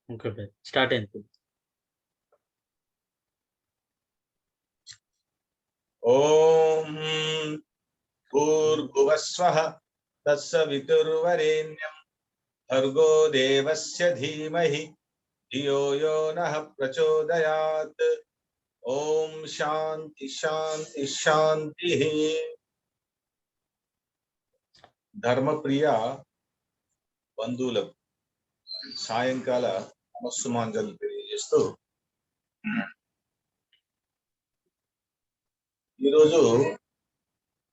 Okay. Start అయింది. ఓం భూర్భువస్వః తత్సవితుర్వరేణ్యం భర్గో దేవస్య ధీమహి ధియో యో నః ప్రచోదయాత్. ఓం శాంతి శాంతి శాంతి. ధర్మప్రియ బంధువులకు సాయంకాల నమస్సుమాంజలు తెలియజేస్తూ ఈరోజు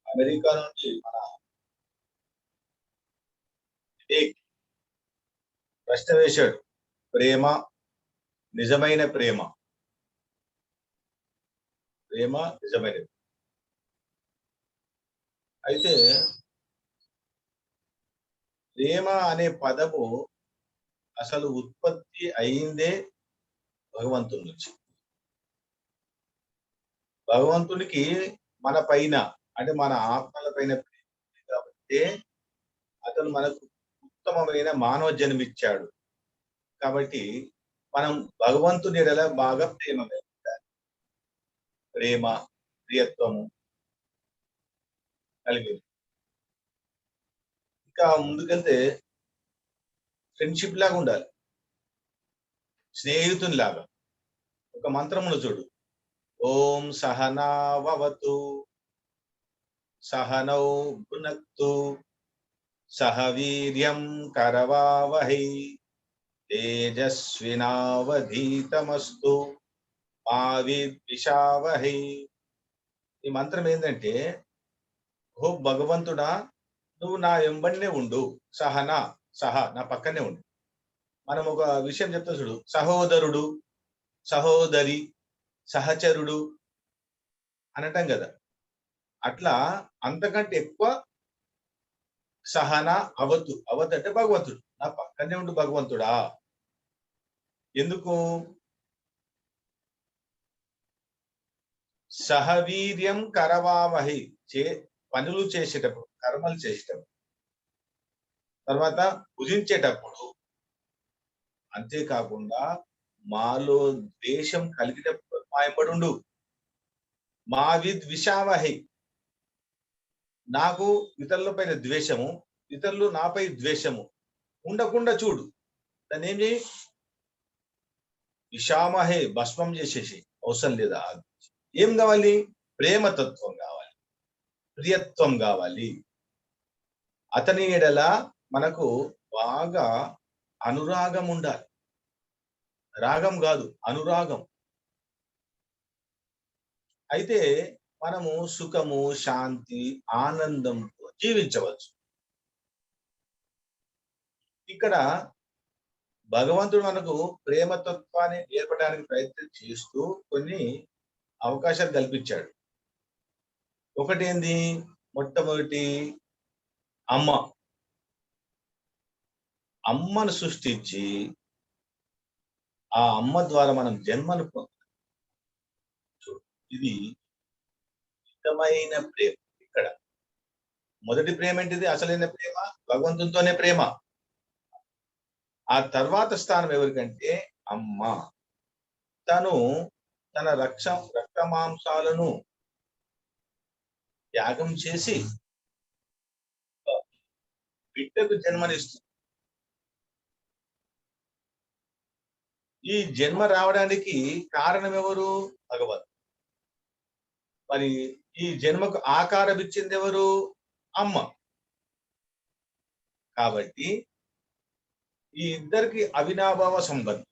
అమెరికా నుంచి మన ప్రశ్న వేశాడు. ప్రేమ నిజమైన ప్రేమ, ప్రేమ నిజమైనది. అయితే ప్రేమ అనే పదము అసలు ఉత్పత్తి అయిందే భగవంతుడి నుంచి. భగవంతునికి మన పైన అంటే మన ఆత్మల పైన ప్రేమ ఉంది కాబట్టి అతను మనకు ఉత్తమమైన మానవ జన్మిచ్చాడు. కాబట్టి మనం భగవంతుని ఎడల బాగా ప్రేమ కలిగించాలి. ప్రేమ ప్రియత్వము కలిగి ఇంకా ముందుకెళ్తే ఫ్రెండ్షిప్ లాగా ఉండాలి, స్నేహితుని లాగా. ఒక మంత్రమును చూడు. ఓం సహనావతు సహనౌ భునక్తు సహ వీర్యం కరవావహై తేజస్వినావధీతమస్తు మా విద్విషావహై. ఈ మంత్రం ఏంటంటే, ఓ భగవంతుడా, నువ్వు నా వెంబడినే ఉండు, నా పక్కనే ఉండు. మనం ఒక విషయం చెప్తా చూడు, సహోదరుడు, సహోదరి, సహచరుడు అనటం కదా. అట్లా అంతకంటే ఎక్కువ సహనా అవతు అంటే భగవంతుడు, నా పక్కనే ఉండు భగవంతుడా. ఎందుకు? సహవీర్యం కరవావహి, పనులు చేసేటప్పుడు, కర్మలు చేసేటప్పుడు, తర్వాత భుజించేటప్పుడు, అంతేకాకుండా మాలో ద్వేషం కలిగినప్పుడు మా ఎంబడుండు. మా విద్విషావహి, నాకు ఇతరుల పైన ద్వేషము, ఇతరులు నాపై ద్వేషము ఉండకుండా చూడు. దాన్ని ఏం చేయి? విషామహే, భస్మం చేసేసి, అవసరం లేదా. ఏం కావాలి? ప్రేమతత్వం కావాలి, ప్రియత్వం కావాలి. అతని ఎడల మనకు బాగా అనురాగం ఉండాలి. రాగం కాదు, అనురాగం. అయితే మనము సుఖము, శాంతి, ఆనందంతో జీవించవచ్చు. ఇక్కడ భగవంతుడు మనకు ప్రేమతత్వాన్ని నేర్పడానికి ప్రయత్నం చేస్తూ కొన్ని అవకాశాలు కల్పించాడు. ఒకటి ఏంది? మొట్టమొదటి అమ్మను సృష్టించి ఆ అమ్మ ద్వారా మనం జన్మను పొందాం. ఇది నిజమైన ప్రేమ. ఇక్కడ మొదటి ప్రేమ ఏంటిది? అసలైన ప్రేమ భగవంతునితోనే ప్రేమ. ఆ తర్వాత స్థానం ఎవరికంటే అమ్మ. తను తన రక్త మాంసాలను త్యాగం చేసి బిడ్డకు జన్మనిస్తుంది. ఈ జన్మ రావడానికి కారణం ఎవరు? భగవంతుడు. మరి ఈ జన్మకు ఆకారం ఇచ్చింది ఎవరు? అమ్మ. కాబట్టి ఈ ఇద్దరికి అవినాభావ సంబంధం.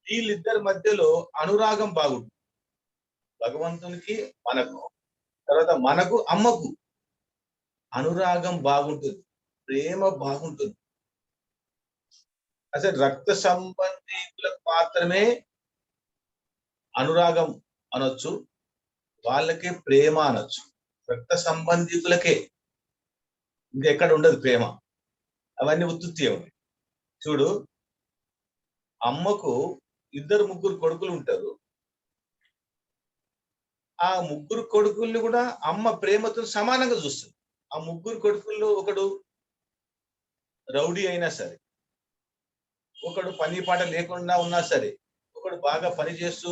వీళ్ళిద్దరి మధ్యలో అనురాగం బాగుంటుంది. భగవంతునికి మనకు, తర్వాత మనకు అమ్మకు అనురాగం బాగుంటుంది, ప్రేమ బాగుంటుంది. అసలు రక్త సంబంధికులకు మాత్రమే అనురాగం అనొచ్చు, వాళ్ళకే ప్రేమ అనొచ్చు. రక్త సంబంధికులకే, ఇంకెక్కడ ఉండదు ప్రేమ. అవన్నీ ఉత్తుత్తి ఉంది. చూడు, అమ్మకు ఇద్దరు ముగ్గురు కొడుకులు ఉంటారు. ఆ ముగ్గురు కొడుకుల్ని కూడా అమ్మ ప్రేమతో సమానంగా చూస్తుంది. ఆ ముగ్గురు కొడుకుల్లో ఒకడు రౌడీ అయినా సరే, ఒకడు పని పాట లేకుండా ఉన్నా సరే, ఒకడు బాగా పని చేస్తూ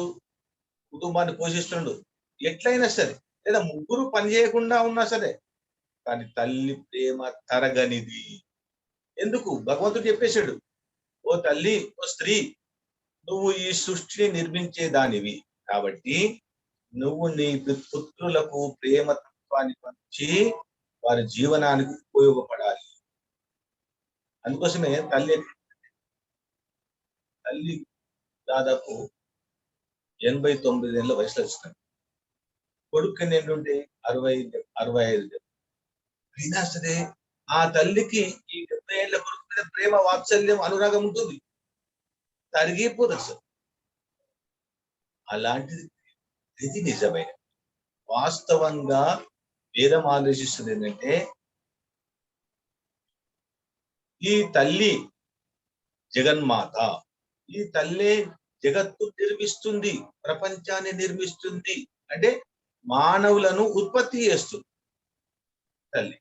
కుటుంబాన్ని పోషిస్తుండు, ఎట్లయినా సరే, లేదా ముగ్గురు పని చేయకుండా ఉన్నా సరే, కానీ తల్లి ప్రేమ తరగనిది. ఎందుకు? భగవంతుడు చెప్పేశాడు, ఓ తల్లి, ఓ స్త్రీ, నువ్వు ఈ సృష్టిని నిర్మించే దానివి. కాబట్టి నువ్వు నీ పుత్రులకు ప్రేమతత్వాన్ని పంచి వారి జీవనానికి ఉపయోగపడాలి. అందుకోసమే తల్లి తల్లి దాదాపు 89 ఏళ్ల వయసులో వచ్చినాడు. కొడుకు ఏంటంటే 65 అయినా సరే ఆ తల్లికి ఈ 70 ఏళ్ల కొడుకు మీద ప్రేమ, వాత్సల్యం, అనురాగం ఉంటుంది, తరిగిపోదు అసలు. అలాంటిది ఇది నిజమైన వాస్తవంగా వేదం ఆలోచిస్తుంది ఏంటంటే, ఈ తల్లి జగన్మాత, ఈ తల్లే జగత్తు నిర్మిస్తుంది, ప్రపంచాన్ని నిర్మిస్తుంది, అంటే మానవులను ఉత్పత్తి చేస్తుంది తల్లి.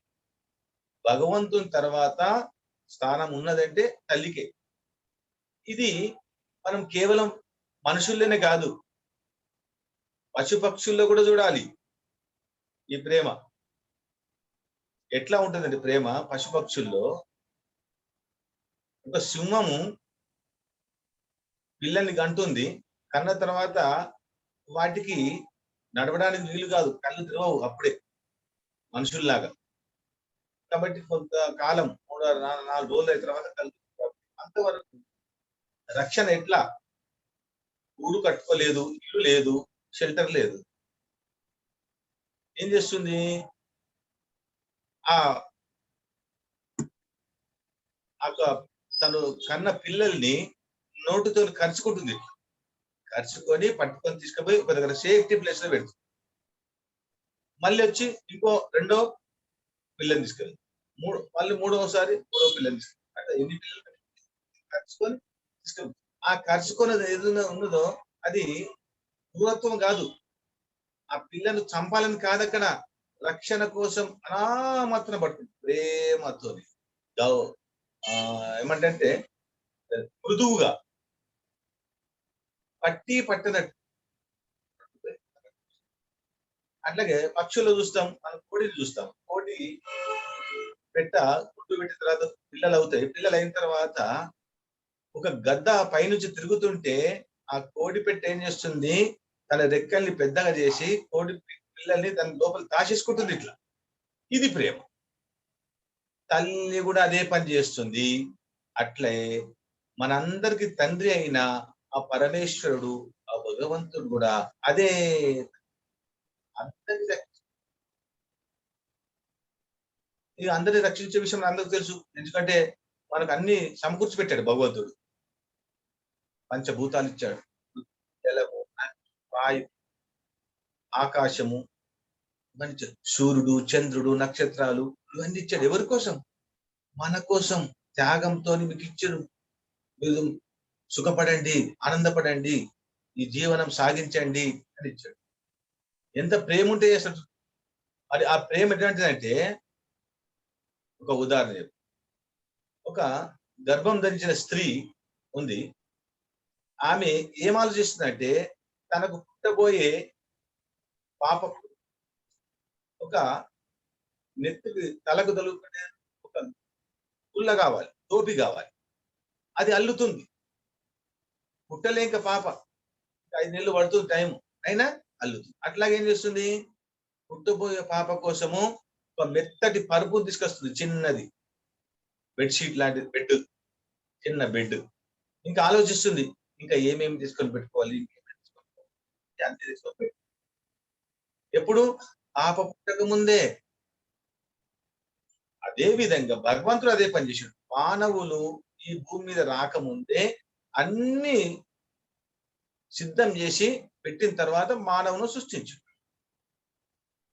భగవంతుని తర్వాత స్థానం ఉన్నదంటే తల్లికే. ఇది మనం కేవలం మనుషుల్లోనే కాదు, పశుపక్షుల్లో కూడా చూడాలి ఈ ప్రేమ. ఎట్లా ఉంటుందండి ప్రేమ పశుపక్షుల్లో? ఒక సింహము పిల్లని కంటుంది, కన్న తర్వాత వాటికి నడవడానికి వీలు కాదు, కళ్ళు తెరవవు అప్పుడే మనుషుల్లాగా. కాబట్టి కొంతకాలం 3-4 రోజులు అయిన తర్వాత కళ్ళు తెరవవు. అంతవరకు రక్షణ ఎట్లా? గూడు కట్టుకోలేదు, ఇల్లు లేదు, షెల్టర్ లేదు. ఏం చేస్తుంది? ఆ తను కన్న పిల్లల్ని నోటితో కరుచుకుంటుంది, కరుచుకొని పట్టుకొని తీసుకుపోయి ఒక దగ్గర సేఫ్టీ ప్లేస్ లో పెడుతుంది. మళ్ళీ వచ్చి రెండో పిల్లని తీసుకెళ్ళి మళ్ళీ మూడోసారి మూడో పిల్లని తీసుకెళ్ళి, అంటే ఎన్ని పిల్లలు కరుచుకొని తీసుకెళ్ళి. ఆ కరుచుకున్నది ఏదైనా ఉన్నదో అది క్రూరత్వం కాదు, ఆ పిల్లను చంపాలని కాదక్కడ, రక్షణ కోసం అనామాత్రం పడుతుంది ప్రేమతో. ఏమంటే మృదువుగా పట్టనట్టు. అట్లాగే పక్షులు చూస్తాం, మనం కోడిని చూస్తాం. కోడి పెట్ట గుడ్డు పెట్టిన తర్వాత పిల్లలు అవుతాయి. పిల్లలు అయిన తర్వాత ఒక గద్ద పైనుంచి తిరుగుతుంటే ఆ కోడి పెట్ట ఏం చేస్తుంది? తన రెక్కల్ని పెద్దగా చేసి కోడి పిల్లల్ని తన లోపల దాచేసుకుంటుంది ఇట్లా. ఇది ప్రేమ. తల్లి కూడా అదే పని చేస్తుంది. అట్లే మనందరికి తండ్రి అయిన ఆ పరమేశ్వరుడు, ఆ భగవంతుడు కూడా అదే అందరినీ రక్షించే విషయం అందరికి తెలుసు. ఎందుకంటే మనకు అన్ని సమకూర్చి పెట్టాడు భగవంతుడు. పంచభూతాలు ఇచ్చాడు, జలము, వాయు, ఆకాశము, సూర్యుడు, చంద్రుడు, నక్షత్రాలు, ఇవన్నీ ఇచ్చాడు. ఎవరి కోసం? మన కోసం. త్యాగంతో మీకు ఇచ్చాడు. మీరు సుఖపడండి, ఆనందపడండి, ఈ జీవనం సాగించండి అని ఇచ్చాడు. ఎంత ప్రేమ ఉంటే అసలు. మరి ఆ ప్రేమ ఎటువంటిదంటే, ఒక ఉదాహరణ చెప్పు. ఒక గర్భం ధరించిన స్త్రీ ఉంది. ఆమె ఏం ఆలోచిస్తుందంటే, తనకు పుట్టబోయే పాప ఒక నెత్తికి తలకు తలుపుకునే ఒక పుల్ల కావాలి, టోపీ కావాలి. అది అల్లుతుంది. పుట్టలేక పాప 5 నెలలు పడుతుంది టైం, అయినా అల్లుతుంది. అట్లాగేం చేస్తుంది? పుట్టబోయే పాప కోసము ఒక మెత్తటి పరుపు తీసుకొస్తుంది, చిన్నది బెడ్షీట్ లాంటిది, బెడ్, చిన్న బెడ్. ఇంకా ఆలోచిస్తుంది, ఇంకా ఏమేమి తీసుకొని పెట్టుకోవాలి, అన్ని తీసుకొని. ఎప్పుడు? పాప పుట్టక ముందే. అదే విధంగా భగవంతుడు అదే పని చేశాడు. మానవులు ఈ భూమి మీద రాకముందే అన్ని సిద్ధం చేసి పెట్టిన తర్వాత మానవును సృష్టించు.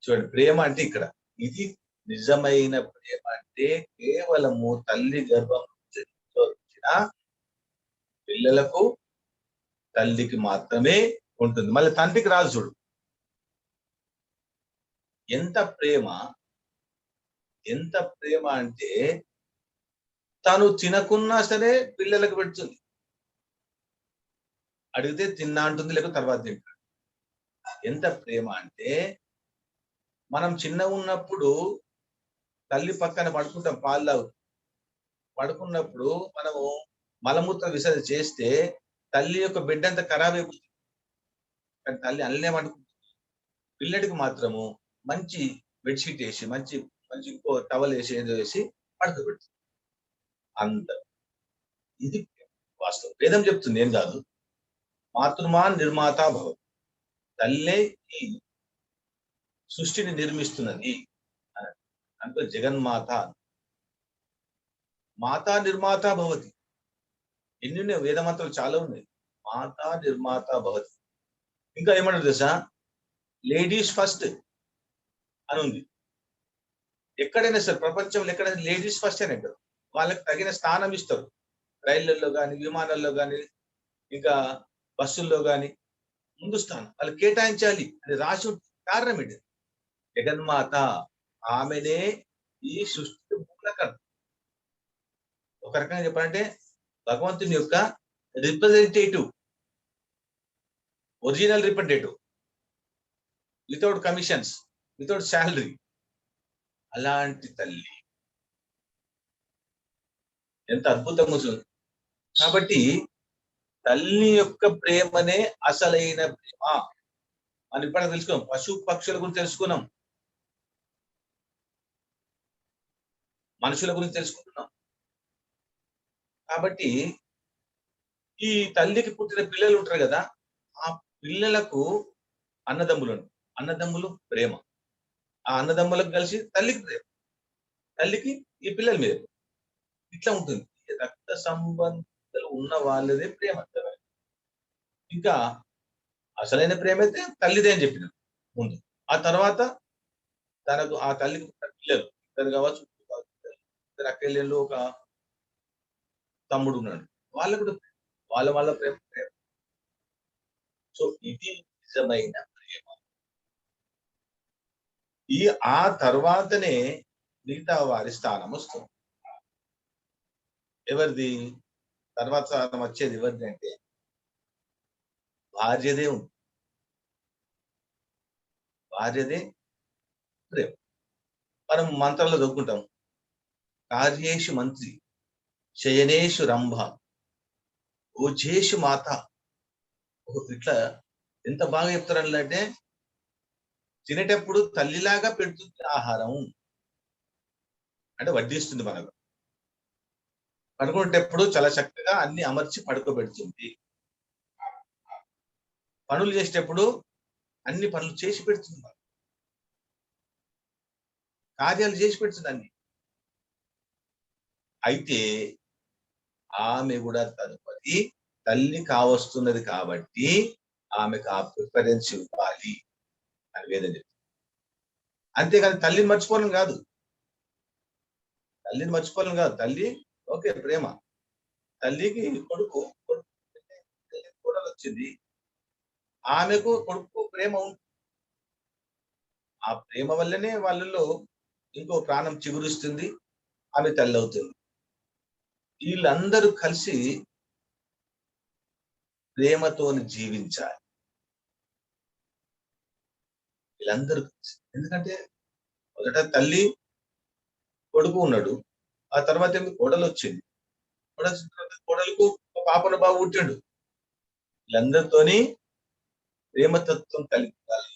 చూడండి, ప్రేమ అంటే ఇక్కడ ఇది నిజమైన ప్రేమ. అంటే కేవలము తల్లి గర్భం వచ్చిన పిల్లలకు, తల్లికి మాత్రమే ఉంటుంది. మళ్ళీ తండ్రికి రాదు. చూడు ఎంత ప్రేమ, ఎంత ప్రేమ అంటే తను తినకున్నా సరే పిల్లలకు పెడుతుంది. అడిగితే తిన్నా అంటుంది, లేకపోతే తర్వాత తింటాడు. ఎంత ప్రేమ అంటే, మనం చిన్నగా ఉన్నప్పుడు తల్లి పక్కన పడుకుంటాం, పాలు తాగుతాం. పడుకున్నప్పుడు మనము మలమూత్ర విసర్జన చేస్తే తల్లి యొక్క బిడ్డ అంతా ఖరాబ్ అయిపోతుంది. కానీ తల్లి అల్లనే పడుకుంటుంది. పిల్లడికి మాత్రము మంచి బెడ్‌షీట్ ఏసి, మంచి మంచి ఇంకో టవల్ ఏసి, ఏదో ఏసి పడుకోబెడుతుంది. అంత ఇది వాస్తవం. వేదం చెప్తుంది, ఏం కాదు. మాతృమా నిర్మాత భవతి. తల్లే ఈ సృష్టిని నిర్మిస్తున్నది అని. అంటే జగన్మాత. మాతా నిర్మాత భవతి. ఎన్ని ఉన్నాయి, వేద మంత్రాలు చాలా ఉన్నాయి. మాతా నిర్మాత భవతి. ఇంకా ఏమంటారు తెలుసా? లేడీస్ ఫస్ట్ అని ఉంది. ఎక్కడైనా సరే ప్రపంచంలో ఎక్కడైనా లేడీస్ ఫస్ట్ అని అంటారు. వాళ్ళకి తగిన స్థానం ఇస్తారు. రైళ్లలో గాని, విమానాల్లో గాని, ఇంకా బస్సుల్లో గాని ముందు స్థానం వాళ్ళు కేటాయించాలి అని రాసి ఉంటుంది. కారణం ఏంటి? జగన్మాత. ఆమెనే ఈ సృష్టి మూలకర్త. ఒక రకంగా చెప్పాలంటే భగవంతుని యొక్క representative, original representative, without commissions, without salary. అలాంటి తల్లి ఎంత అద్భుతంగా ఉంటుంది. కాబట్టి తల్లి యొక్క ప్రేమనే అసలైన ప్రేమ. మనం ఇప్పుడు తెలుసుకున్నాం, పశు పక్షుల గురించి తెలుసుకున్నాం, మనుషుల గురించి తెలుసుకుంటున్నాం. కాబట్టి ఈ తల్లికి పుట్టిన పిల్లలు ఉంటారు కదా, ఆ పిల్లలకు అన్నదమ్ములు ప్రేమ. ఆ అన్నదమ్ములకు కలిసి తల్లికి ప్రేమ, తల్లికి ఈ పిల్లల మీద ఇట్లా ఉంటుంది. రక్త సంబంధాలు ఉన్న వాళ్ళదే ప్రేమ. ఇంకా అసలైన ప్రేమ అయితే తల్లిదే అని చెప్పిన ముందు. ఆ తర్వాత తనకు ఆ తల్లికి పిల్లలు ఇద్దరు కావచ్చు, ఇద్దరు అక్కయ్యలు, ఒక తమ్ముడు ఉన్నాడు, వాళ్ళకు కూడా వాళ్ళ ప్రేమ. సో ఇది నిజమైన ప్రేమ. ఆ తర్వాతనే మిగతా వారి స్థానం వస్తుంది. ఎవరిది తర్వాత స్థానం వచ్చేది? ఎవరిది అంటే భార్యదే ఉంది. భార్యదే ప్రేమ. మనం మంత్రాల్లో చదువుకుంటాం, కార్యేషు మంత్రి, శయనేషు రంభ, ఓజేషు మాత. ఇట్లా ఎంత బాగా చెప్తారంటే, తినేటప్పుడు తల్లిలాగా పెడుతుంది ఆహారం, అంటే వడ్డిస్తుంది మనకు. పడుకునేటప్పుడు చాలా చక్కగా అన్ని అమర్చి పడుకోబెడుతుంది. పనులు చేసేటప్పుడు అన్ని పనులు చేసి పెడుతుంది, కార్యాలు చేసి పెడుతుంది అన్ని. అయితే ఆమె కూడా తదుపరి తల్లి కావస్తున్నది కాబట్టి ఆమెకు ఆ ప్రిఫరెన్స్ ఇవ్వాలి అని వేదం చెప్తుంది. అంతేకాని తల్లిని మర్చిపోవడం కాదు. తల్లి ఓకే ప్రేమ. తల్లికి కొడుకు కోడలు వచ్చింది, ఆమెకు కొడుకు ప్రేమ ఉంది. ఆ ప్రేమ వల్లనే వాళ్ళలో ఇంకో ప్రాణం చిగురుస్తుంది, ఆమె తల్లి అవుతుంది. వీళ్ళందరూ కలిసి ప్రేమతోని జీవించాలి. వీళ్ళందరూ కలిసి. ఎందుకంటే మొదట తల్లి, కొడుకు ఉన్నాడు, ఆ తర్వాత ఏమి కోడలు వచ్చింది, కోడలకు ఒక పాపను బాగా పుట్టాడు. వీళ్ళందరితోని ప్రేమతత్వం కలిగి ఉండాలి,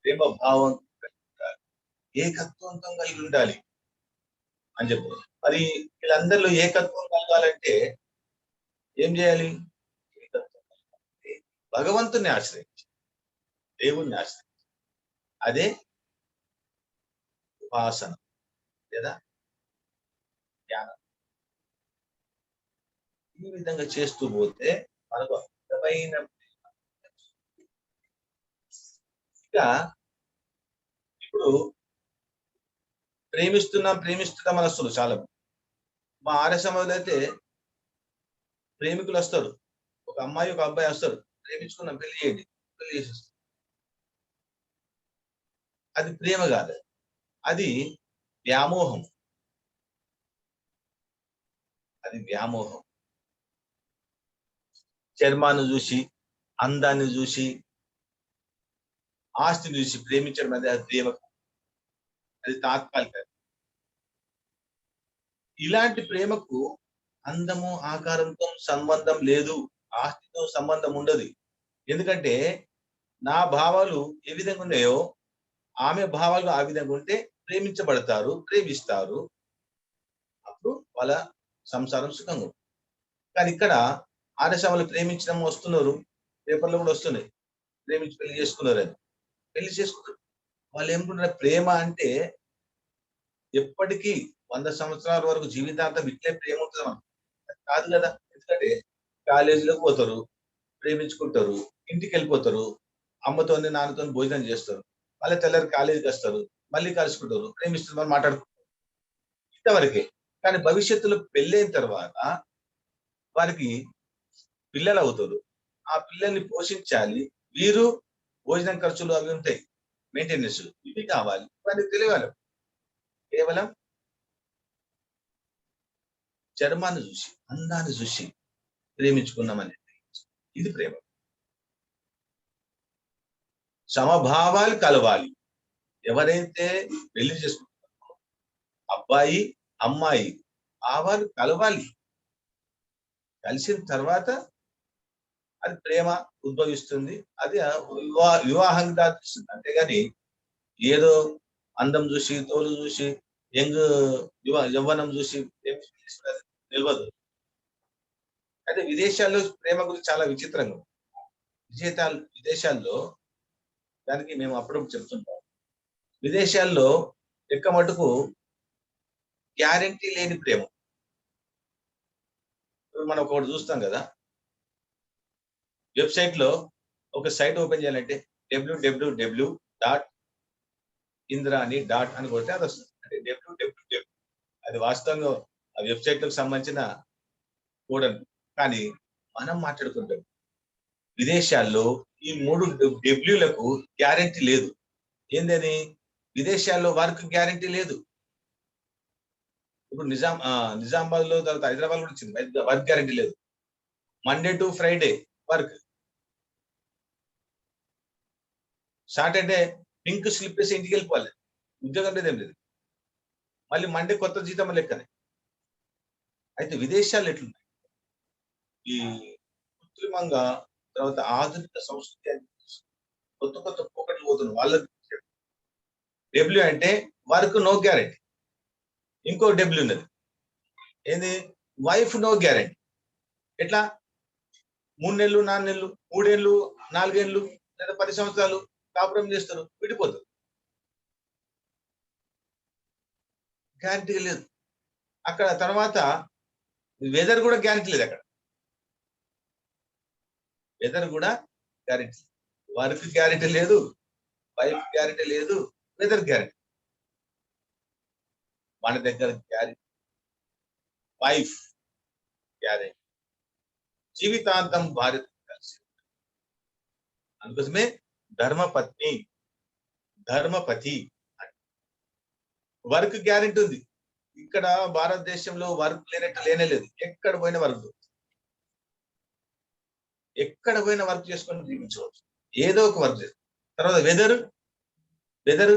ప్రేమ భావం కలిగి ఉండాలి, ఏకత్వంతో కలిగి ఉండాలి అని చెప్పారు. మరి వీళ్ళందరిలో ఏకత్వం కలగాలంటే ఏం చేయాలి? భగవంతుని ఆశ్రయించి, దేవుణ్ణి ఆశ్రయించి, అదే ఉపాసన లేదా ధ్యానం. ఈ విధంగా చేస్తూ పోతే మనకు అద్భుతమైన ఇంకా ఇప్పుడు ప్రేమిస్తున్నాం అని వస్తారు చాలా. మా ఆర్య సమాజంలో అయితే ప్రేమికులు వస్తారు, ఒక అమ్మాయి ఒక అబ్బాయి వస్తారు, ప్రేమించుకున్నాం పెళ్లి చేయండి, పెళ్లి చేసేస్తారు. అది ప్రేమ కాదు, అది వ్యామోహం. అది వ్యామోహం. చర్మాన్ని చూసి, అందాన్ని చూసి, ఆస్తిని చూసి ప్రేమించడం అనేది అది ప్రేమ, అది తాత్కాలిక. ఇలాంటి ప్రేమకు అందము ఆకారంతో సంబంధం లేదు, ఆస్తితో సంబంధం ఉండదు. ఎందుకంటే నా భావాలు ఏ విధంగా ఉన్నాయో ఆమె భావాలు ఆ విధంగా ఉంటే ప్రేమించబడతారు, ప్రేమిస్తారు. అప్పుడు వాళ్ళ సంసారం సుఖంగా ఉంటుంది. కానీ ఇక్కడ ఆడశామలు ప్రేమించడం వస్తున్నారు, పేపర్లో కూడా వస్తున్నాయి, ప్రేమించి పెళ్లి చేసుకున్నారు అని. పెళ్లి చేసుకున్నారు, వాళ్ళు ఏమనుకుంటున్నారు ప్రేమ అంటే ఎప్పటికీ 100 సంవత్సరాల వరకు జీవితాంతం ఇట్లే ప్రేమ ఉంటుంది మనకు. కాదు కదా. ఎందుకంటే కాలేజీలోకి పోతారు, ప్రేమించుకుంటారు, ఇంటికి వెళ్ళిపోతారు, అమ్మతోని నాన్నతోని భోజనం చేస్తారు, మళ్ళీ తెల్లారి కాలేజీకి వస్తారు, మళ్ళీ కలుసుకుంటారు, ప్రేమిస్తున్నారు, మాట్లాడుకుంటారు, ఇంతవరకే. కానీ భవిష్యత్తులో పెళ్ళైన తర్వాత వారికి పిల్లలు అవుతారు, ఆ పిల్లల్ని పోషించాలి, వీరు భోజనం ఖర్చులు అవి ఉంటాయి, మెయింటెనెన్స్ ఇవి కావాలి, ఇవన్నీ తెలియాలి. కేవలం చర్మాన్ని చూసి, అందాన్ని చూసి ప్రేమించుకున్నామని, ఇది ప్రేమ. సమభావాలు కలవాలి. ఎవరైతే పెళ్లి చేసుకుంటారో అబ్బాయి అమ్మాయి భావాలు కలవాలి. కలిసిన తర్వాత అది ప్రేమ ఉద్భవిస్తుంది, అది వివాహం దాటిస్తుంది. అంతేగాని ఏదో అందం చూసి, తోలు చూసి, యంగ్ యవ్వనం చూసి తెలియదు. అయితే విదేశాల్లో ప్రేమ గురించి చాలా విచిత్రంగా ఉంది. విదేశాల్లో దానికి మేము అప్పుడప్పుడు చెప్తుంటాం. విదేశాల్లో ఎక్క మటుకు గ్యారంటీ లేని ప్రేమ. ఇప్పుడు మనం ఒకటి చూస్తాం కదా, వెబ్సైట్ లో ఒక సైట్ ఓపెన్ చేయాలంటే www.indrani అని కొడితే అది వస్తుంది. అంటే www, అది వాస్తవంగా ఆ వెబ్సైట్ లకు సంబంధించిన కోడ్. కానీ మనం మాట్లాడుకుంటాం విదేశాల్లో ఈ 3 డబ్ల్యూలకు గ్యారంటీ లేదు. ఏందని? విదేశాల్లో వర్క్ గ్యారంటీ లేదు. ఇప్పుడు నిజామాబాద్ లో, తర్వాత హైదరాబాద్ కూడా వచ్చింది, వర్క్ గ్యారంటీ లేదు. Monday to Friday work, Saturday pink slip వేసి ఇంటికి వెళ్ళిపోవాలి, ఉద్యోగం లేదేం లేదు. మళ్ళీ మండే కొత్త జీతం లెక్కనే. అయితే విదేశాలు ఎట్లున్నాయి? ఈ కృత్రిమంగా, తర్వాత ఆధునిక సంస్కృతి అని కొత్త కొత్త పోకట్లు పోతున్నారు. వాళ్ళకి డబ్ల్యూ అంటే వర్క్ నో గ్యారెంటీ. ఇంకో డబ్ల్యూ ఉన్నది, ఏంది? Wife no guarantee. ఎట్లా? 3 నెలలు 4 నెలలు 3 ఏళ్ళు 4 ఏళ్ళు లేదా 10 సంవత్సరాలు కాపురం చేస్తారు, విడిపోతారు, గ్యారంటీ లేదు. అక్కడ తర్వాత వెదర్ కూడా గ్యారంటీ లేదు. అక్కడ వెదర్ కూడా గ్యారంటీ, వర్క్ గ్యారంటీ లేదు, వైఫ్ గ్యారంటీ లేదు, వెదర్ గ్యారంటీ. మన దగ్గర గ్యారంటీ, వైఫ్ గ్యారంటీ, జీవితాంతం భార్యతో కలిసి. అందుకోసమే ధర్మపత్ని, ధర్మపతి. వర్క్ గ్యారంటీ ఉంది. ఇక్కడ భారతదేశంలో వర్క్ లేనే లేదు. ఎక్కడ పోయినా వర్క్, ఎక్కడ పోయినా వర్క్ చేసుకొని జీవించవచ్చు, ఏదో ఒక వర్క్ చేస్తారు. తర్వాత వెదర్, వెదర్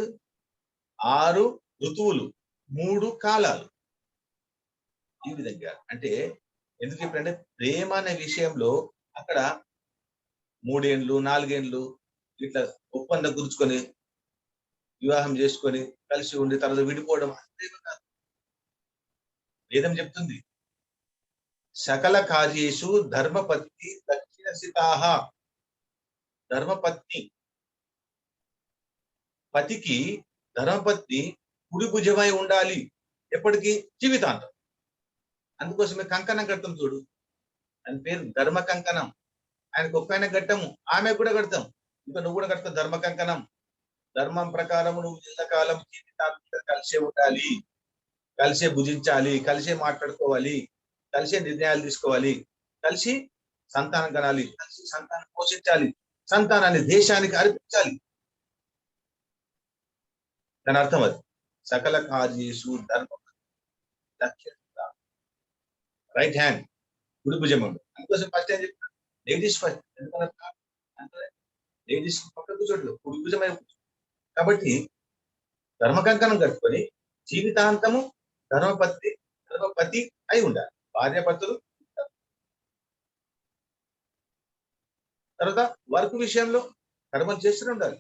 6 ఋతువులు, 3 కాలాలు. ఈ విధంగా అంటే ఎందుకు చెప్పంటే ప్రేమ అనే విషయంలో అక్కడ 3 ఏళ్ళు 4 ఏళ్ళు ఇట్లా ఒప్పందం గుర్చుకొని వివాహం చేసుకొని కలిసి ఉండి తర్వాత విడిపోవడం ప్రేమ కాదు. వేదం చెప్తుంది, సకల కార్యేషు ధర్మపత్ని దక్షిణ సితాహ. ధర్మపత్ని, పతికి ధర్మపత్ని కుడి భుజమై ఉండాలి ఎప్పటికీ, జీవితాంతం. అందుకోసమే కంకణం కడతాం చూడు, ఆయన పేరు ధర్మ కంకణం. ఆయనకు ఒక్క ఆయన కట్టము, ఆమె కూడా కడతాం, ఇంకా నువ్వు కూడా కడతావు ధర్మ కంకణం. ధర్మం ప్రకారం నువ్వు ఎల్లకాలం జీవితాంతం కలిసే ఉండాలి, కలిసే భుజించాలి, కలిసే మాట్లాడుకోవాలి, కలిసే నిర్ణయాలు తీసుకోవాలి, కలిసి సంతానం కనాలి, కలిసి సంతానం పోషించాలి, సంతానాన్ని దేశానికి అర్పించాలి. దాని అర్థం అది. సకల కార్యేషు ధర్మ, రైట్ హ్యాండ్, కుడి భుజం. అందుకోసం ఫస్ట్ ఏం చెప్పారు? లేడీస్ ఫస్ట్, ఎందుకంటే లేడీస్ పక్కన కూర్చోట్లేదు, కుడి భుజమై కాబట్టి ధర్మ కంకణం కట్టుకొని జీవితాంతము ధర్మపతి అయి ఉండాలి. భార్యాభర్తలు. తర్వాత వర్క్ విషయంలో కర్మలు చేస్తూనే ఉండాలి.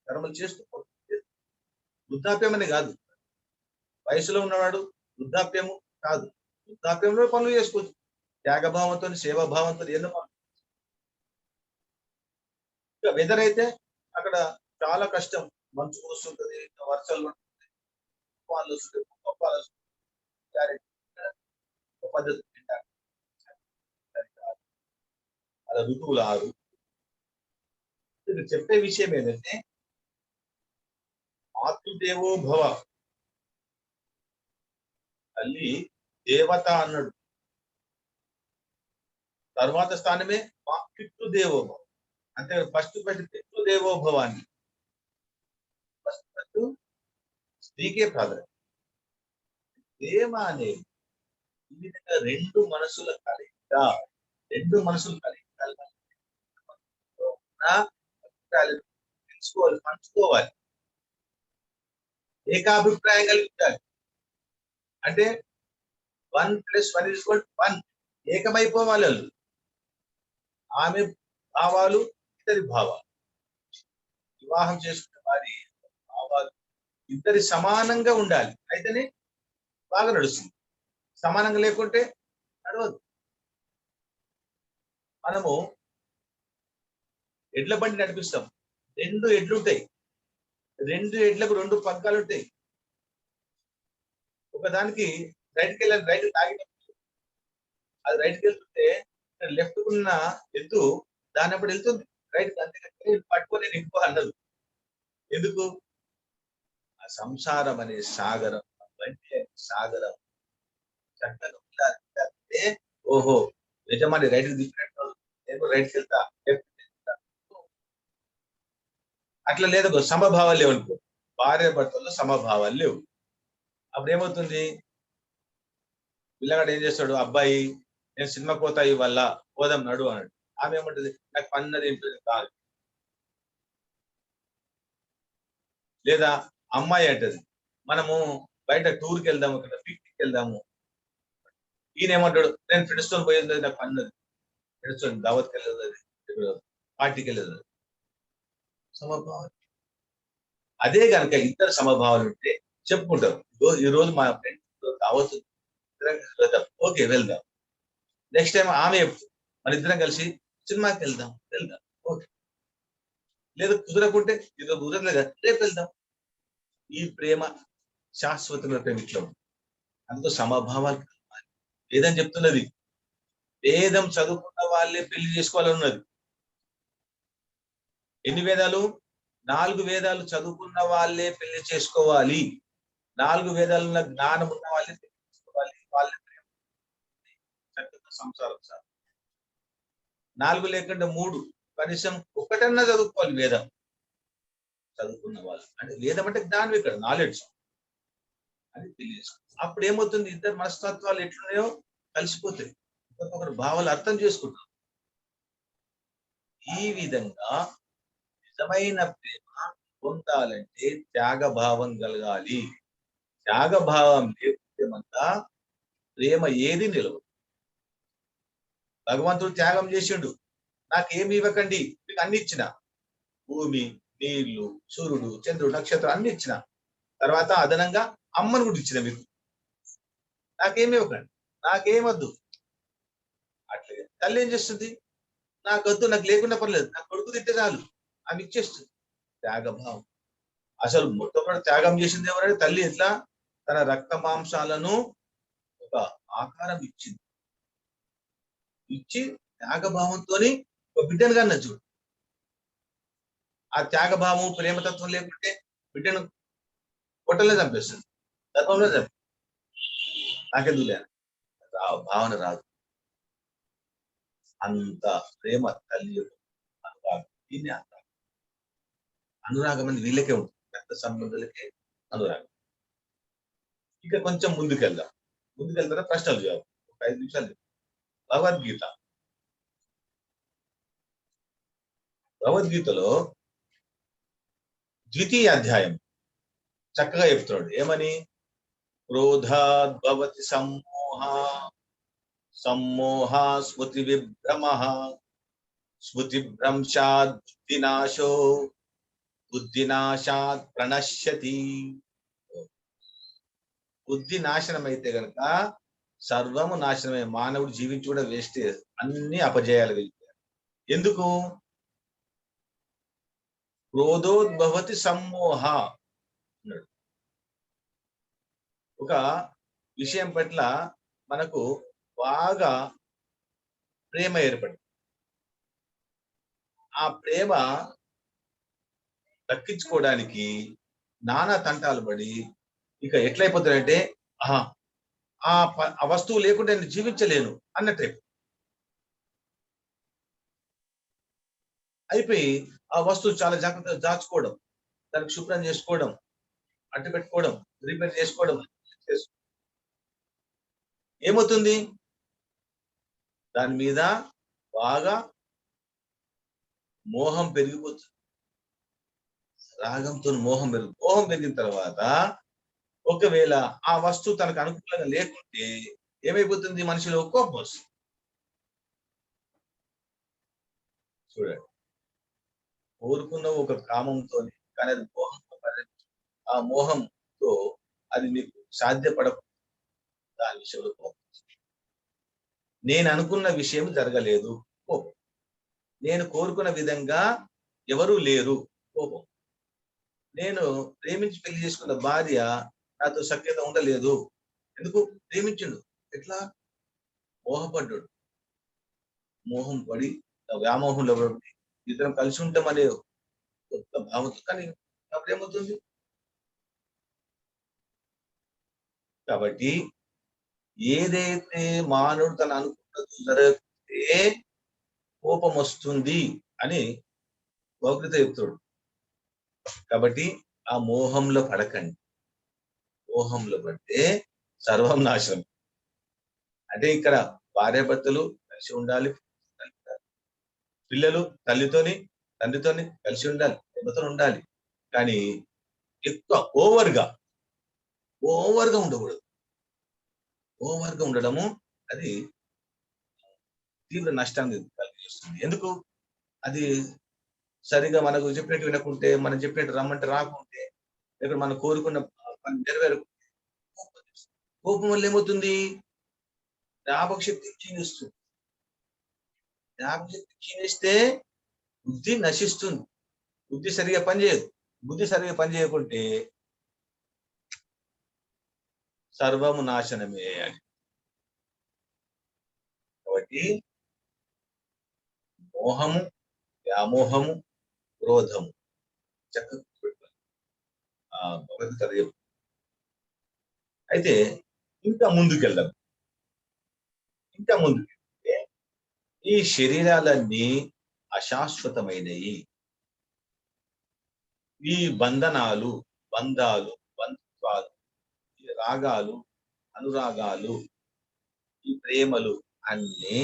కర్మలు చేస్తూ వృద్ధాప్యం అని కాదు, వయసులో ఉన్నవాడు వృద్ధాప్యము కాదు, వృద్ధాప్యంలో పనులు చేసుకోవచ్చు. త్యాగభావంతో, సేవాభావంతో ఎన్నో పనులు. ఇక వెదర్ అయితే అక్కడ చాలా కష్టం, మంచు కురుస్తుంటది, వర్షాలు పడుతుంది, తుఫాన్లు వస్తుంటాయి, తుఫాన్లు వస్తుంటాయి. పద్ధతి అలా ఋతువులు 6. చెప్పే విషయం ఏంటంటే మాతృదేవో భవ, తల్లి దేవత అన్నాడు. తర్వాత స్థానమే మా పితృదేవో భవ, అంటే ఫస్ట్ పితృదేవో భవ అని ఫస్ట్ స్త్రీకే ప్రాధాన్యత. ప్రేమ అనేది ఈ విధంగా రెండు మనసుల కలయిక, రెండు మనసులు కలయిక తెలుసుకోవాలి, పంచుకోవాలి, ఏకాభిప్రాయం కలిగి ఉండాలి. అంటే 1 + 1 = 1, ఏకమైపోవాలి. వాళ్ళు ఆమె భావాలు, ఇద్దరి భావాలు, వివాహం చేసుకున్న వారి భావాలు ఇద్దరి సమానంగా ఉండాలి, అయితేనే బాగా నడుస్తుంది. సమానంగా లేకుంటే నడవదు. మనము ఎడ్ల బండి నడిపిస్తాం, 2 ఎడ్లు ఉంటాయి, 2 ఎడ్లకు 2 పగ్గాలు ఉంటాయి. ఒకదానికి రైట్కి వెళ్ళాలి, రైట్ తాగినప్పుడు అది రైట్కి వెళ్తుంటే లెఫ్ట్ ఉన్న ఎద్దు దాని అప్పుడు వెళ్తుంది రైట్, అంతేకాని పట్టుకొని నింపు అన్నది. ఎందుకు? ఆ సంసారం అనే సాగరం, బండి అనే సాగరం చక్కగా ఉండాలంటే, ఓహో యజమాని రైట్కి తీసుకున్నట్టు నేను రైట్కి వెళ్తా, లెఫ్ట్ వెళ్తా. అట్లా లేదు, సమభావాలు లేవు అనుకో, భార్య భర్తల్లో సమభావాలు లేవు. అప్పుడు ఏమవుతుంది? పిల్లగాడు ఏం చేస్తాడు, అబ్బాయి నేను సినిమాకి పోతా ఇవాళ, పోదాం నడు అన్నాడు. ఆమె ఏమంటది, నాకు పన్నది ఏంటో కాదు. లేదా అమ్మాయి అంటది, మనము బయట టూర్కి వెళ్దాము, ఇక్కడ పిక్నిక్ వెళ్దాము. ఈయన ఏమంటాడు, నేను ఫ్రెండ్స్ తో పోయింది, నాకు పన్నది, ఫ్రెండ్స్ తో దావత్కి వెళ్ళదు, పార్టీకి వెళ్ళదు. సమభావం. అదే కనుక ఇద్దరు సమభావాలు ఉంటే చెప్పుకుంటారు, ఈ రోజు మా ఫ్రెండ్స్ దావత్ వెళ్దాం, ఓకే వెళ్దాం. నెక్స్ట్ టైం ఆమె మన ఇద్దరం కలిసి సినిమాకి వెళ్దాం, ఓకే. లేదా కుదరకుంటే ఇదో కుదరలేదు, రేపు వెళ్దాం. ఈ ప్రేమ శాశ్వతమైన ప్రేమ ఇట్లా ఉంది. అందులో సమభావాలు వేదం చెప్తున్నది, వేదం చదువుకున్న వాళ్ళే పెళ్లి చేసుకోవాలన్నది. ఎన్ని వేదాలు? 4 వేదాలు చదువుకున్న వాళ్ళే పెళ్లి చేసుకోవాలి, 4 వేదాలున్న జ్ఞానం ఉన్న వాళ్ళే పెళ్లి చేసుకోవాలి. వాళ్ళే ప్రేమ చక్కగా సంసారం సార్. 4 లేకుండా 3, కనీసం ఒకటన్నా చదువుకోవాలి వేదం చదువుకున్న వాళ్ళు. అంటే వేదం అంటే జ్ఞానం, ఇక్కడ నాలెడ్జ్ అని తెలియజేసుకోవాలి. అప్పుడు ఏమవుతుంది, ఇద్దరు మనస్తత్వాలు ఎట్లున్నాయో కలిసిపోతాయి, ఒకరు భావాలు అర్థం చేసుకుంటారు. ఈ విధంగా నిజమైన ప్రేమ పొందాలంటే త్యాగభావం కలగాలి. త్యాగభావం లేకపోతే మనక ప్రేమ ఏది నిలవదు. భగవంతుడు త్యాగం చేసిండు, నాకేమి ఇవ్వకండి, మీకు అన్ని ఇచ్చిన, భూమి, నీళ్లు, సూర్యుడు, చంద్రుడు, నక్షత్రం అన్ని ఇచ్చిన, తర్వాత అదనంగా అమ్మను కూడా ఇచ్చిన, మీకు నాకేమి ఇవ్వకండి, నాకేమొద్దు. అట్లే తల్లి ఏం చేస్తుంది, నాకు వద్దు, నాకు లేకుండా పర్లేదు, నాకు కొడుకు తింటే చాలు, ఆమె ఇచ్చేస్తుంది. త్యాగభావం. అసలు మొట్టమొదటి త్యాగం చేసింది ఎవరంటే తల్లి. ఎట్లా? తన రక్త మాంసాలను ఒక ఆకారం ఇచ్చింది, ఇచ్చి త్యాగభావంతో ఒక బిడ్డను కన్నా చూడు. ఆ త్యాగభావం, ప్రేమతత్వం లేకుంటే బిడ్డను పొట్టలే చంపేస్తుంది, గర్భంలో చంపేస్తుంది. నాకెందుకు లేదు భావన రాదు. అంత ప్రేమ తల్లి అనురాగం, దీన్ని అనురాగం. అనురాగం అనేది వీళ్ళకే ఉంటుంది, రక్త సంబంధులకే అనురాగం. ఇక కొంచెం ముందుకెళ్తారా ప్రశ్నలు జవాబు, ఒక 5 నిమిషాలు. భగవద్గీత భగవద్గీతలో ద్వితీయ అధ్యాయం చక్కగా చెప్తున్నాడు ఏమని? క్రోధాద్భవతి సమ్మోహ, సమ్మోహ స్మృతి విభ్రమ, స్మృతి భ్రంశాత్ బుద్ధినాశో, బుద్ధినాశాత్ ప్రణశ్యతి. బుద్ధి నాశనం అయితే గనక సర్వము నాశనమే. మానవుడు జీవించి కూడా వేస్ట్, అన్ని అపజయాలు వెళ్తాయి. ఎందుకు? క్రోధోద్భవతి సమ్మోహ అన్నాడు. ఒక విషయం పట్ల మనకు బాగా ప్రేమ ఏర్పడింది. ఆ ప్రేమ దక్కించుకోవడానికి నానా తంటాలు పడి ఇక ఎట్లయిపోతాడంటే ఆ వస్తువు లేకుండా నేను జీవించలేను అన్నట్టే అయిపోయి ఆ వస్తువు చాలా జాగ్రత్తగా దాచుకోవడం, దానికి శుభ్రం చేసుకోవడం, అడ్డు పెట్టుకోవడం, రిపేర్ చేసుకోవడం. ఏమవుతుంది? దాని మీద బాగా మోహం పెరిగిపోతుంది. రాగంతో మోహం పెరిగిన తర్వాత ఒకవేళ ఆ వస్తువు తనకు అనుకూలంగా లేకుంటే ఏమైపోతుంది? మనిషిలో కోపం వస్తుంది. చూడండి, కోరుకున్న ఒక కామంతో, కానీ అది మోహంతో, ఆ మోహంతో అది నీకు సాధ్యపడకుండా దాని విషయంలో కోపం. నేను అనుకున్న విషయం జరగలేదు, కోపం. నేను కోరుకున్న విధంగా ఎవరూ లేరు, కోపం. నేను ప్రేమించి పెళ్లి చేసుకున్న భార్య నాతో సఖ్యత ఉండలేదు. ఎందుకు? ప్రేమించిండు. ఎట్లా? మోహపడ్డాడు. మోహం పడి వ్యామోహంలో పడి ఇద్దరం కలిసి ఉంటామనే కొత్త భావంతో, కానీ అప్పుడేమవుతుంది? కాబట్టి ఏదైతే మానవుడు తన అనుకున్నది జరగకపోతే కోపం వస్తుంది అని భగవద్గీత చెప్తాడు. కాబట్టి ఆ మోహంలో పడకండి. మోహంలో పడితే సర్వం నాశనం. అంటే ఇక్కడ భార్యాభర్తలు కలిసి ఉండాలి, పిల్లలు తండ్రితోని కలిసి ఉండాలి, ప్రేమతో ఉండాలి. కానీ ఎక్కువ ఓవర్గా ఉండకూడదు. ఓవర్గా ఉండడము అది తీవ్ర నష్టాన్ని కలిగిస్తుంది. ఎందుకు? అది సరిగా మనకు చెప్పినట్టు వినకుంటే, మనం చెప్పినట్టు రమ్మంటే రాకుంటే, లేకపోతే మనం కోరుకున్న పని నెరవేరకుంటే కోపం వల్ల ఏమవుతుంది? జ్ఞాపక శక్తి క్షీణిస్తుంది. జ్ఞాపక శక్తి క్షీణిస్తే బుద్ధి నశిస్తుంది. బుద్ధి సరిగా పనిచేయదు. బుద్ధి సరిగా పనిచేయకుంటే సర్వము నాశనమే అని. కాబట్టి మోహము, వ్యామోహము, క్రోధము చక్కగా భగవద్గీత. అయితే ఇంకా ముందుకెళ్దాం. ఈ శరీరాలన్నీ అశాశ్వతమైనవి. ఈ బంధాలు, బంధుత్వాలు, ఈ రాగాలు, అనురాగాలు, ఈ ప్రేమలు అన్నీ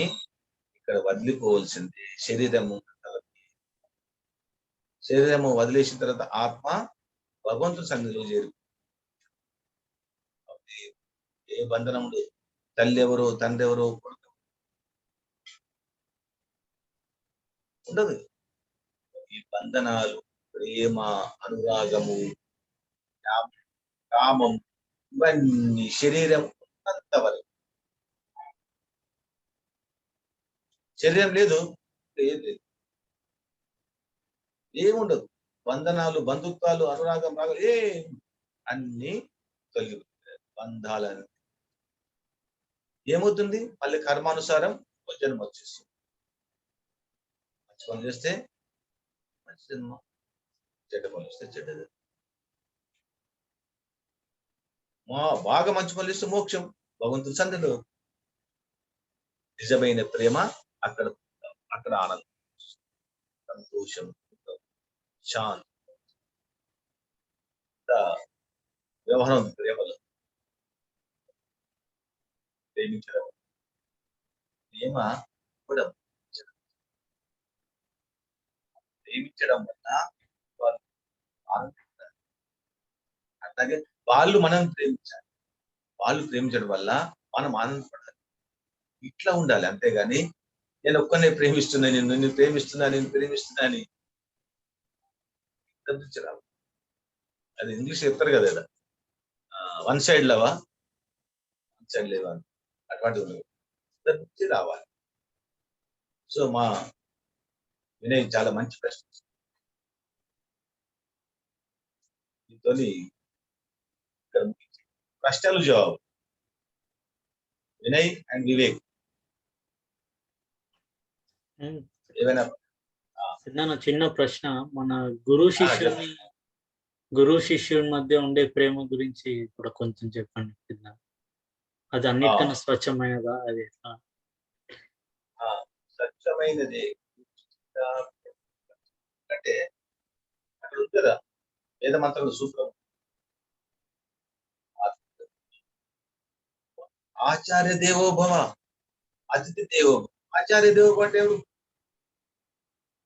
ఇక్కడ వదిలిపోవలసింది. శరీరము వదిలేసిన తర్వాత ఆత్మ భగవంతుని సన్నిధిలో చేరు. ఏ బంధనములు, తల్లి ఎవరో, తండ్రి ఎవరో ఉండదు. ఈ బంధనాలు, ప్రేమ, అనురాగము, కామం, ఇవన్నీ శరీరం ఉన్నంత వరకు. శరీరం లేదు, ఏముండదు. బంధనాలు, బంధుత్వాలు, అనురాగం, రాగం అన్ని తొలగిపోతాయి. బంధాలని ఏమవుతుంది? మళ్ళీ కర్మానుసారం జన్మ వచ్చేస్తుంది. మంచి పనులు చేస్తే మంచి జన్మ, చెడ్డ పనులు చేస్తే చెడ్డది. బాగా మంచి పనులు చేస్తే మోక్షం, భగవంతుని సన్నిధిలో. నిజమైన ప్రేమ అక్కడ ఆనందం, సంతోషం, శాంతి, వ్యవహారం. ప్రేమలో ప్రేమించడం, ప్రేమ కూడా ప్రేమించడం వల్ల వాళ్ళు ఆనందిస్తారు. అట్లాగే వాళ్ళు మనం ప్రేమించాలి. వాళ్ళు ప్రేమించడం వల్ల మనం ఆనందపడాలి. ఇట్లా ఉండాలి. అంతేగాని నేను ఒక్కడినే ప్రేమిస్తున్నా, నిన్ను ప్రేమిస్తున్నా, నేను ప్రేమిస్తున్నా అని నుంచి రావు. అది ఇంగ్లీష్ చెప్తారు కదా ఇలా. వన్ సైడ్ లవా, వన్ సైడ్ లేవా అని. అటువంటిది ఉండదు. ఇద్దరి నుంచి రావాలి. సో మా వినయ్ చాలా మంచి ప్రశ్న. దీంతోని ఇక్కడ ప్రశ్నలు జవాబు. వినయ్ అండ్ వివేక్ ఏమైనా చిన్న ప్రశ్న. మన గురు శిష్యుడి మధ్య ఉండే ప్రేమ గురించి కూడా కొంచెం చెప్పండి. అది అన్నిటికన్నా స్వచ్ఛమైనదా? అది ఎట్లా? స్వచ్ఛమైనది అంటే అక్కడ ఉంది కదా వేద మంత్రంలో సూత్రం, ఆచార్య దేవో భవ అతిథి దేవో భవ. ఆచార్య దేవో భవ అంటే ఎవరు?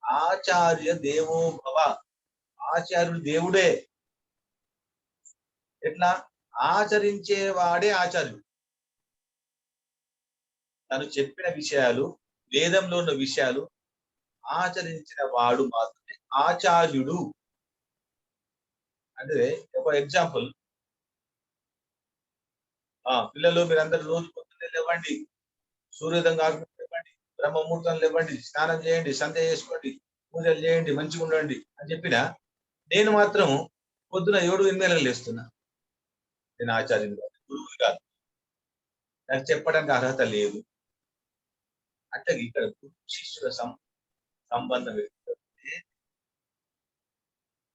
ఆచార్య దేవో భవ. ఆచార్యుడు దేవుడే. ఎట్లా? ఆచరించేవాడే ఆచార్యుడు. తను చెప్పిన విషయాలు, వేదంలో ఉన్న విషయాలు ఆచరించిన వాడు మాత్రమే ఆచార్యుడు. అంటే ఒక ఎగ్జాంపుల్, పిల్లలు మీరందరూ రోజు పొద్దున్నే లేవండి, సూర్యోదయం కాకుండా లేవండి, బ్రహ్మముహూర్తం లేవండి, స్నానం చేయండి, సంధ్య చేసుకోండి, పూజలు చేయండి, మంచిగా ఉండండి అని చెప్పిన నేను మాత్రం పొద్దున 7-8 లేస్తున్నా. నేను ఆచార్యుడు కాదు, గురువుని కాదు, నాకు చెప్పడానికి అర్హత లేదు. అంటే ఇక్కడ గురు శిష్యుల సంబంధం ఏంటంటే,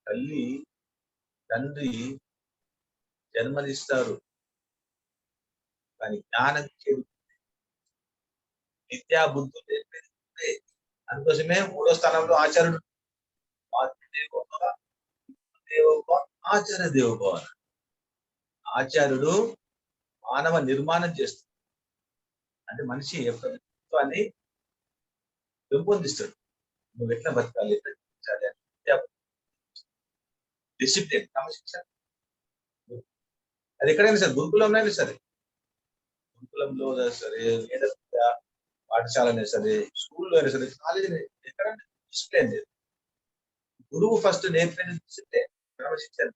తల్లి తండ్రి జన్మనిస్తారు కానీ జ్ఞానం చెడు విద్యా బుద్ధులు నేర్పేది. అందుకోసమే 3వ స్థానంలో ఆచార్యుడు. ఆచార్య దేవోభవ. ఆచార్యుడు మానవ నిర్మాణం చేస్తాడు. అంటే మనిషి యొక్క వ్యక్తిత్వాన్ని పెంపొందిస్తాడు. నువ్వు ఎట్లా బతకాలి, ఎట్లా జీవించాలి అని డిసిప్లిన్, క్రమశిక్షణ. అది ఎక్కడైనా సరే, గురుకులంలో సరే, గురుకులంలో సరే, వేద పాఠశాలనే సరే, స్కూల్లో అయినా సరే, కాలేజీ ఎక్కడైనా డిసిప్లిన్ లేదు. గురువు ఫస్ట్ నేర్పిన డిసిప్లిన్, క్రమశిక్షణ.